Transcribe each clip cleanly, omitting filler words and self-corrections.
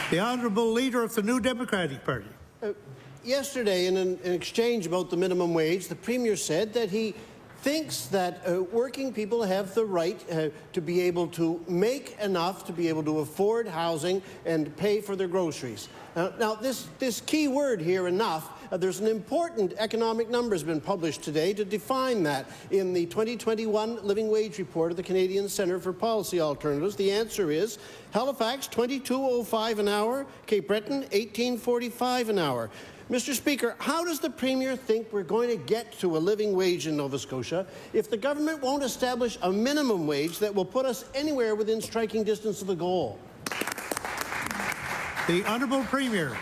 The Honourable Leader of the New Democratic Party. Yesterday, in an exchange about the minimum wage, the Premier said that he thinks that working people have the right to be able to make enough to be able to afford housing and pay for their groceries. Now, this key word here, enough, there's an important economic number has been published today to define that in the 2021 Living Wage Report of the Canadian Centre for Policy Alternatives. The answer is Halifax, $22.05 an hour, Cape Breton, $18.45 an hour. Mr. Speaker, how does the Premier think we're going to get to a living wage in Nova Scotia if the government won't establish a minimum wage that will put us anywhere within striking distance of the goal? The Honourable Premier.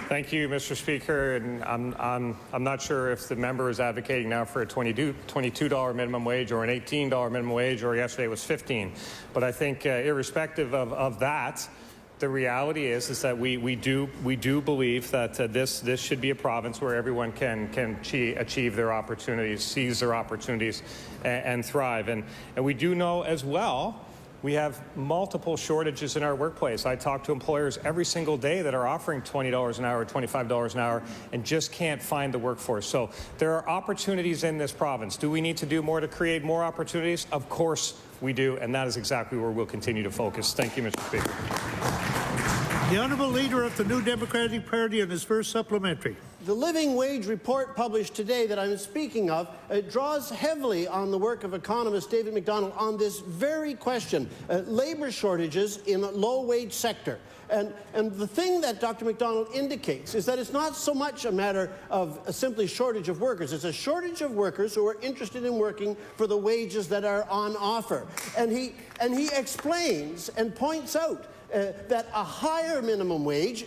Thank you, Mr. Speaker. And I'm not sure if the member is advocating now for a $22 minimum wage or an $18 minimum wage, or yesterday it was $15. But I think irrespective of that, the reality is that we do believe that this should be a province where everyone can achieve their opportunities, seize their opportunities, and thrive. And we do know as well, we have multiple shortages in our workplace. I talk to employers every single day that are offering $20 an hour, $25 an hour, and just can't find the workforce. So there are opportunities in this province. Do we need to do more to create more opportunities? Of course we do, and that is exactly where we'll continue to focus. Thank you, Mr. Speaker. The Honourable Leader of the New Democratic Party on his first supplementary. The Living Wage Report published today that I'm speaking of draws heavily on the work of economist David McDonald on this very question, labour shortages in the low-wage sector. And the thing that Dr. McDonald indicates is that it's not so much a matter of a simply shortage of workers. It's a shortage of workers who are interested in working for the wages that are on offer. And he explains and points out that a higher minimum wage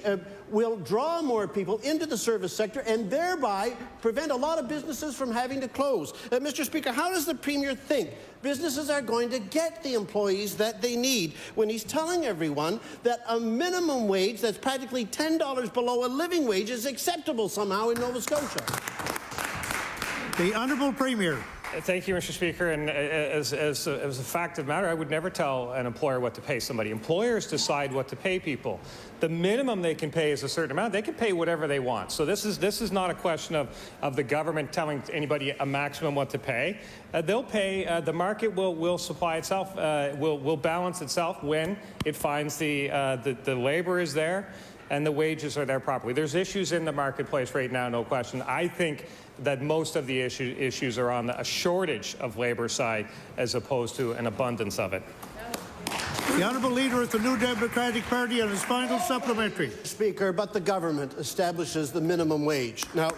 will draw more people into the service sector and thereby prevent a lot of businesses from having to close. Mr. Speaker, how does the Premier think businesses are going to get the employees that they need when he's telling everyone that a minimum wage that's practically $10 below a living wage is acceptable somehow in Nova Scotia? The Honourable Premier. Thank you, Mr. Speaker. And as a fact of the matter, I would never tell an employer what to pay somebody. Employers decide what to pay people. The minimum they can pay is a certain amount. They can pay whatever they want. So this is not a question of the government telling anybody a maximum what to pay. They'll pay. The market will supply itself. Will balance itself when it finds the labor is there and the wages are there properly. There's issues in the marketplace right now, no question. I think that most of the issues are on a shortage of labor side as opposed to an abundance of it. The Honourable Leader of the New Democratic Party on his final supplementary. Speaker, but the government establishes the minimum wage. Now,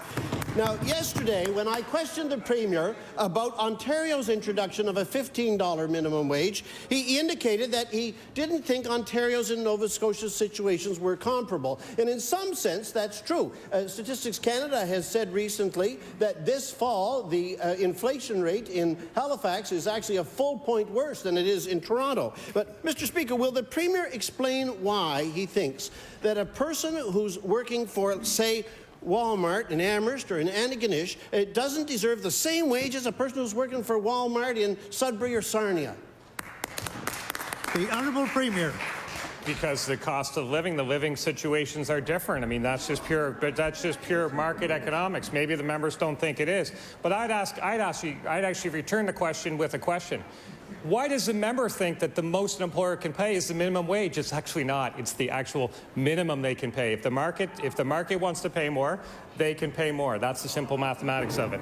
yesterday, when I questioned the Premier about Ontario's introduction of a $15 minimum wage, he indicated that he didn't think Ontario's and Nova Scotia's situations were comparable. And in some sense, that's true. Statistics Canada has said recently that this fall, the inflation rate in Halifax is actually a full point worse than it is in Toronto. But, Mr. Speaker, will the Premier explain why he thinks that a person who's working for, say, Walmart in Amherst or in Antigonish doesn't deserve the same wage as a person who's working for Walmart in Sudbury or Sarnia? The Honourable Premier. Because the cost of living, the living situations are different. I mean, that's just pure market economics. Maybe the members don't think it is. But I'd actually return the question with a question. Why does the member think that the most an employer can pay is the minimum wage? It's actually not. It's the actual minimum they can pay. If the market wants to pay more, they can pay more. That's the simple mathematics of it.